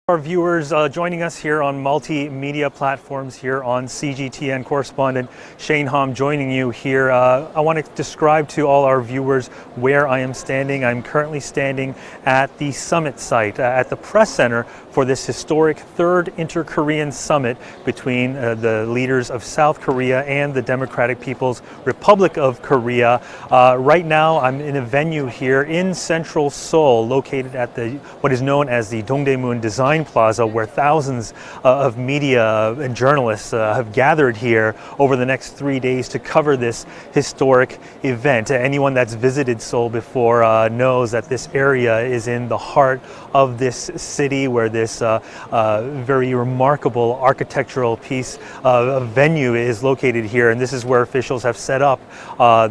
Our viewers joining us here on multimedia platforms here on CGTN. Correspondent Shane Hahm joining you here. I want to describe to all our viewers where I am standing. I'm currently standing at the summit site, at the press center for this historic third Inter-Korean summit between the leaders of South Korea and the Democratic People's Republic of Korea. Right now I'm in a venue here in central Seoul, located at what is known as the Dongdaemun Design Plaza, where thousands of media and journalists have gathered here over the next 3 days to cover this historic event. Anyone that's visited Seoul before knows that this area is in the heart of this city, where this very remarkable architectural piece of venue is located here. And this is where officials have set up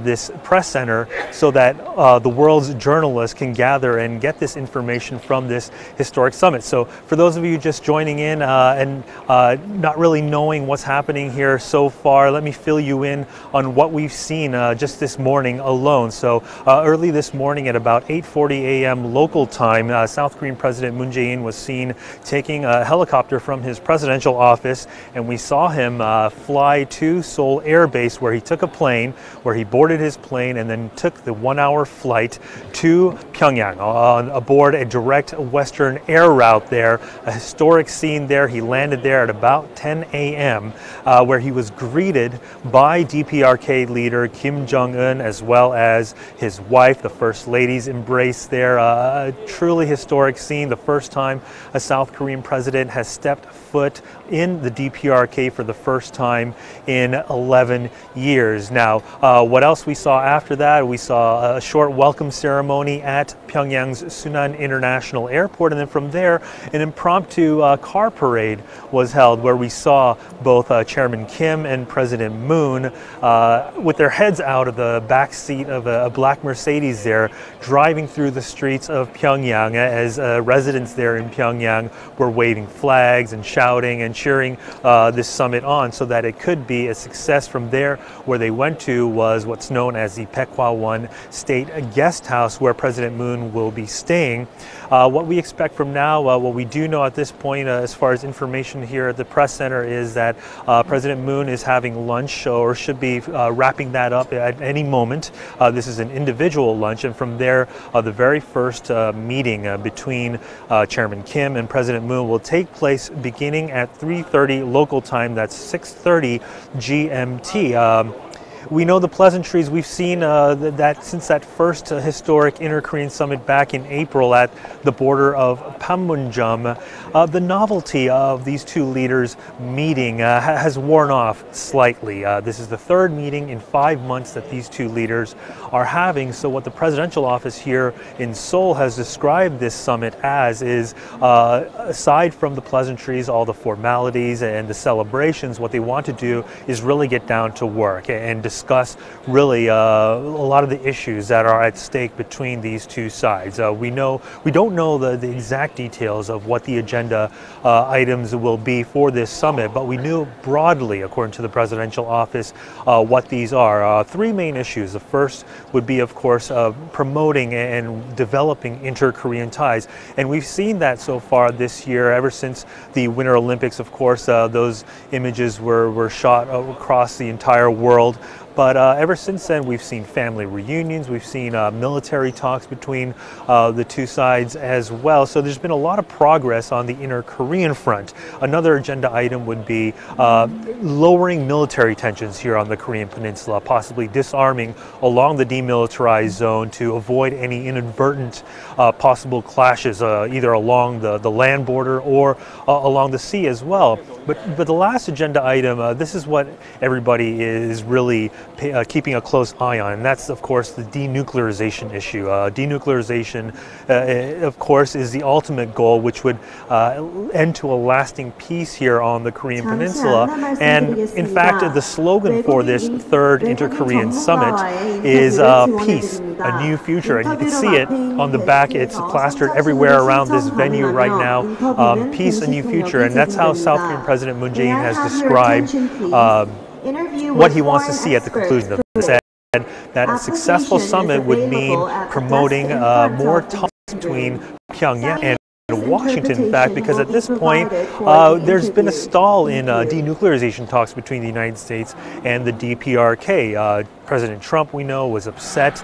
this press center so that the world's journalists can gather and get this information from this historic summit. So for those of you just joining in and not really knowing what's happening here so far, let me fill you in on what we've seen just this morning alone. So early this morning at about 8:40 a.m. local time, South Korean President Moon Jae-in was seen taking a helicopter from his presidential office, and we saw him fly to Seoul Air Base, where he took a plane, where he boarded his plane and then took the 1-hour flight to Pyongyang aboard a direct Western air route there. A historic scene there. He landed there at about 10 a.m. Where he was greeted by DPRK leader Kim Jong Un, as well as his wife. The First Lady's embrace there. A truly historic scene. The first time a South Korean president has stepped foot in the DPRK for the first time in 11 years. Now, what else we saw after that? We saw a short welcome ceremony at Pyongyang's Sunan International Airport, and then from there, an impromptu car parade was held, where we saw both Chairman Kim and President Moon with their heads out of the back seat of a black Mercedes there, driving through the streets of Pyongyang, as residents there in Pyongyang were waving flags and shouting and cheering this summit on, so that it could be a success. From there, where they went to was what's known as the Baekwa 1 State Guest House, where President Moon will be staying. What we expect from now, what we do know at this point as far as information here at the press center, is that President Moon is having lunch, or should be wrapping that up at any moment. This is an individual lunch, and from there the very first meeting between Chairman Kim and President Moon will take place beginning at 3:30 local time. That's 6:30 GMT. We know the pleasantries. We've seen that since that first historic Inter-Korean summit back in April at the border of Panmunjom, the novelty of these two leaders meeting has worn off slightly. This is the third meeting in 5 months that these two leaders are having. So what the presidential office here in Seoul has described this summit as is, aside from the pleasantries, all the formalities and the celebrations, what they want to do is really get down to work and discuss really a lot of the issues that are at stake between these two sides. We don't know the exact details of what the agenda items will be for this summit, but we knew broadly, according to the presidential office, what these are. Three main issues. The first would be, of course, promoting and developing inter-Korean ties, and we've seen that so far this year. Ever since the Winter Olympics, of course, those images were shot across the entire world. But ever since then, we've seen family reunions, we've seen military talks between the two sides as well. So there's been a lot of progress on the inter-Korean front. Another agenda item would be lowering military tensions here on the Korean Peninsula, possibly disarming along the demilitarized zone to avoid any inadvertent possible clashes, either along the land border or along the sea as well. But the last agenda item, this is what everybody is really keeping a close eye on, and that's, of course, the denuclearization issue. Denuclearization, of course, is the ultimate goal, which would end to a lasting peace here on the Korean Peninsula. And in fact, the slogan for this third Inter-Korean summit is peace, a new future. And you can see it on the back. It's plastered everywhere around this venue right now. Peace, a new future. And that's how South Korean President Moon Jae-in has described what he wants to see at the conclusion of this. That a successful summit would mean promoting more talks between Pyongyang and to Washington, in fact, because at this point there's been a stall in denuclearization talks between the United States and the DPRK. President Trump, we know, was upset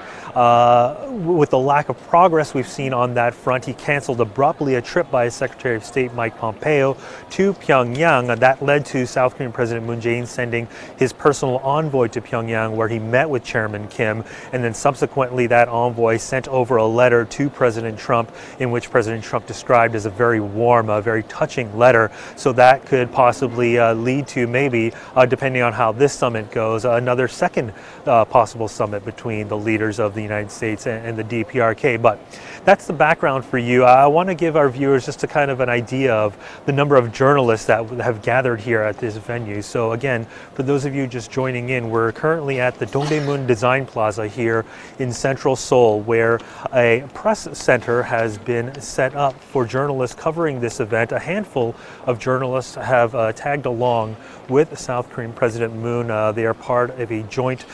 with the lack of progress we've seen on that front. He canceled abruptly a trip by his Secretary of State Mike Pompeo to Pyongyang. That led to South Korean President Moon Jae-in sending his personal envoy to Pyongyang, where he met with Chairman Kim, and then subsequently that envoy sent over a letter to President Trump in which President Trump described as a very warm, very touching letter. So that could possibly lead to maybe, depending on how this summit goes, another second possible summit between the leaders of the United States and the DPRK. But that's the background for you. I want to give our viewers just a kind of an idea of the number of journalists that have gathered here at this venue. So again, for those of you just joining in, we're currently at the Dongdaemun Design Plaza here in central Seoul, where a press center has been set up for journalists covering this event. A handful of journalists have tagged along with South Korean President Moon. They are part of a joint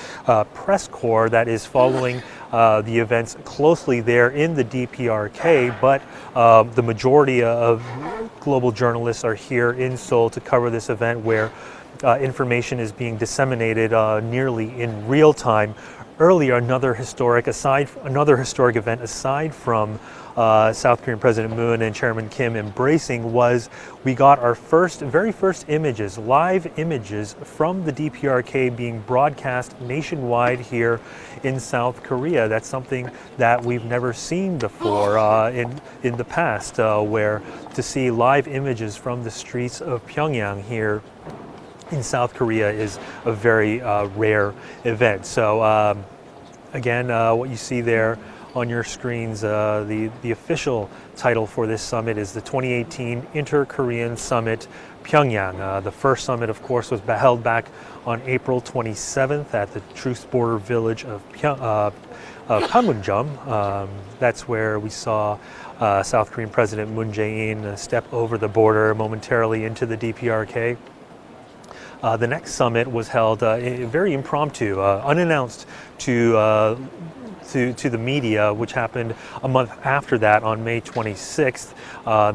press corps that is following the events closely there in the DPRK, but the majority of global journalists are here in Seoul to cover this event, where information is being disseminated nearly in real time. Earlier, another historic event aside from South Korean President Moon and Chairman Kim embracing was we got our very first images, live images from the DPRK being broadcast nationwide here in South Korea. That's something that we've never seen before in the past, where to see live images from the streets of Pyongyang here in South Korea is a very rare event. So again, what you see there on your screens, the official title for this summit is the 2018 Inter-Korean Summit Pyongyang. The first summit, of course, was held back on April 27th at the Truce Border village of Panmunjom. That's where we saw South Korean President Moon Jae-in step over the border momentarily into the DPRK. The next summit was held very impromptu, unannounced to the media, which happened a month after that on May 26th.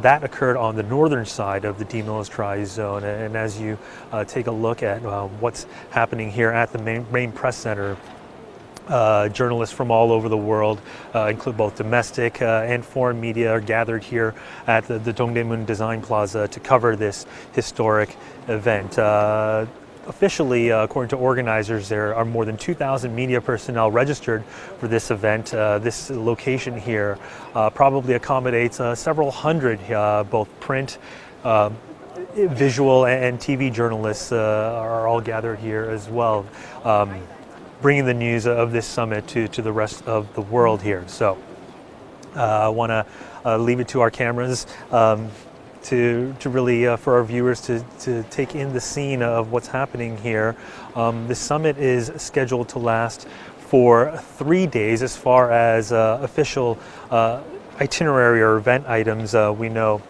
That occurred on the northern side of the demilitarized zone. And as you take a look at what's happening here at the main press center, journalists from all over the world, include both domestic and foreign media, are gathered here at the Dongdaemun Design Plaza to cover this historic event. Officially, according to organizers, there are more than 2,000 media personnel registered for this event. This location here probably accommodates several hundred, both print, visual, and TV journalists are all gathered here as well, bringing the news of this summit to the rest of the world here. So I want to leave it to our cameras to really, for our viewers to take in the scene of what's happening here. The summit is scheduled to last for 3 days. As far as official itinerary or event items, we know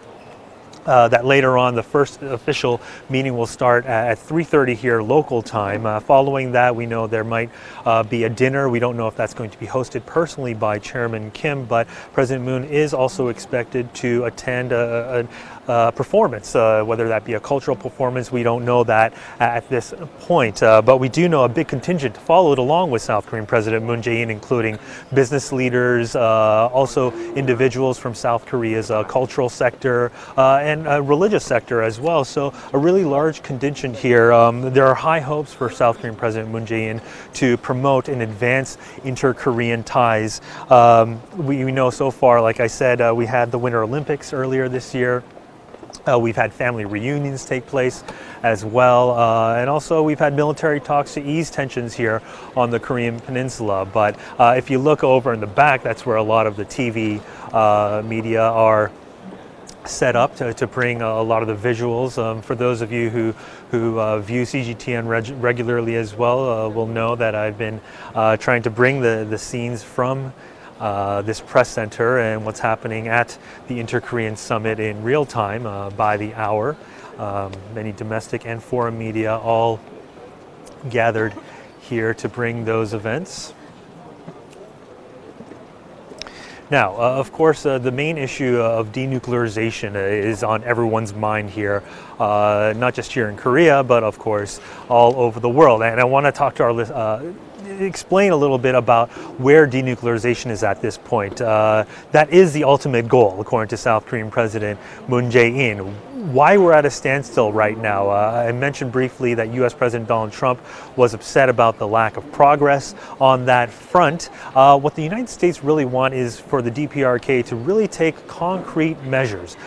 that later on the first official meeting will start at 3:30 here local time. Following that, we know there might be a dinner. We don't know if that's going to be hosted personally by Chairman Kim, but President Moon is also expected to attend a performance, whether that be a cultural performance. We don't know that at this point, but we do know a big contingent followed along with South Korean President Moon Jae-in, including business leaders, also individuals from South Korea's cultural sector and religious sector as well. So a really large contingent here. There are high hopes for South Korean President Moon Jae-in to promote and advance inter-Korean ties. We know so far, like I said, we had the Winter Olympics earlier this year. We've had family reunions take place as well, and also we've had military talks to ease tensions here on the Korean Peninsula. But if you look over in the back, that's where a lot of the TV media are set up to bring a lot of the visuals. For those of you who view CGTN regularly as well, will know that I've been trying to bring the scenes from this press center and what's happening at the Inter-Korean Summit in real time by the hour. Many domestic and foreign media all gathered here to bring those events. Now, of course, the main issue of denuclearization is on everyone's mind here, not just here in Korea, but of course all over the world. And I want to talk to our explain a little bit about where denuclearization is at this point. That is the ultimate goal, according to South Korean President Moon Jae-in. Why we're at a standstill right now. I mentioned briefly that U.S. President Donald Trump was upset about the lack of progress on that front. What the United States really want is for the DPRK to really take concrete measures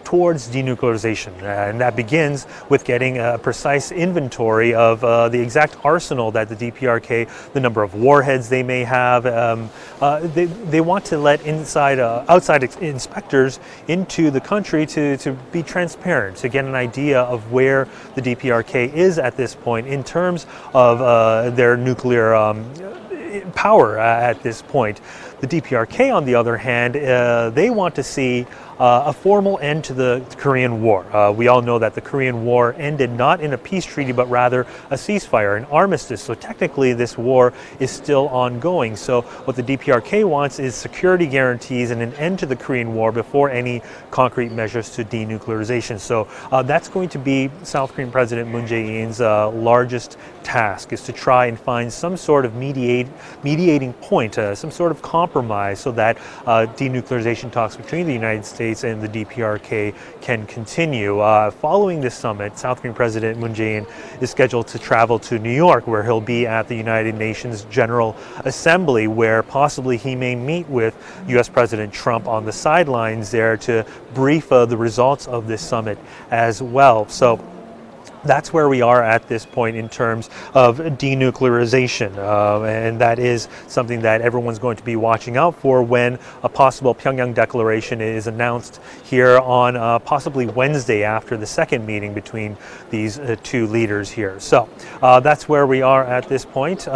towards denuclearization. And that begins with getting a precise inventory of the exact arsenal that the DPRK, the number of warheads they may have. They want to let outside inspectors into the country to be transparent, to get an idea of where the DPRK is at this point in terms of their nuclear power at this point. The DPRK, on the other hand, they want to see a formal end to the Korean War. We all know that the Korean War ended not in a peace treaty, but rather a ceasefire, an armistice. So technically this war is still ongoing. So what the DPRK wants is security guarantees and an end to the Korean War before any concrete measures to denuclearization. So that's going to be South Korean President Moon Jae-in's largest task, is to try and find some sort of mediating point, some sort of compromise, so that denuclearization talks between the United States and the DPRK can continue. Following this summit, South Korean President Moon Jae-in is scheduled to travel to New York, where he'll be at the United Nations General Assembly, where possibly he may meet with U.S. President Trump on the sidelines there to brief the results of this summit as well. So that's where we are at this point in terms of denuclearization, and that is something that everyone's going to be watching out for when a possible Pyongyang declaration is announced here on possibly Wednesday, after the second meeting between these two leaders here. So that's where we are at this point.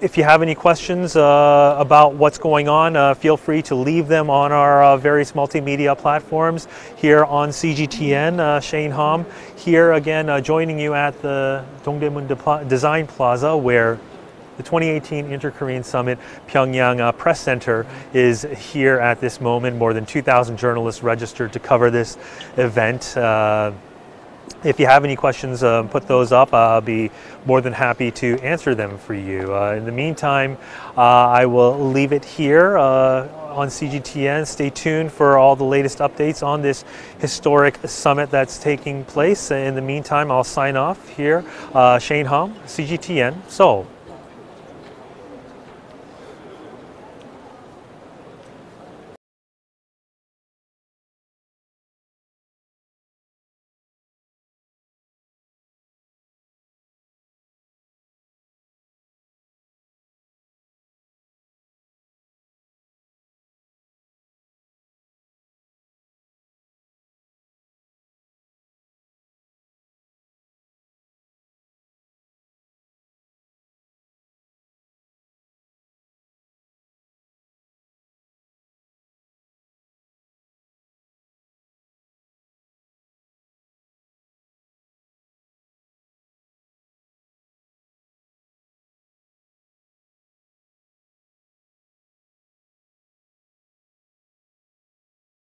If you have any questions about what's going on, feel free to leave them on our various multimedia platforms here on CGTN. Shane Hahm here again, joining you at the Dongdaemun Design Plaza, where the 2018 Inter-Korean Summit Pyongyang Press Center is here at this moment. More than 2,000 journalists registered to cover this event. If you have any questions, put those up. I'll be more than happy to answer them for you. In the meantime, I will leave it here on CGTN. Stay tuned for all the latest updates on this historic summit that's taking place. In the meantime, I'll sign off here. Shane Hahm, CGTN, Seoul.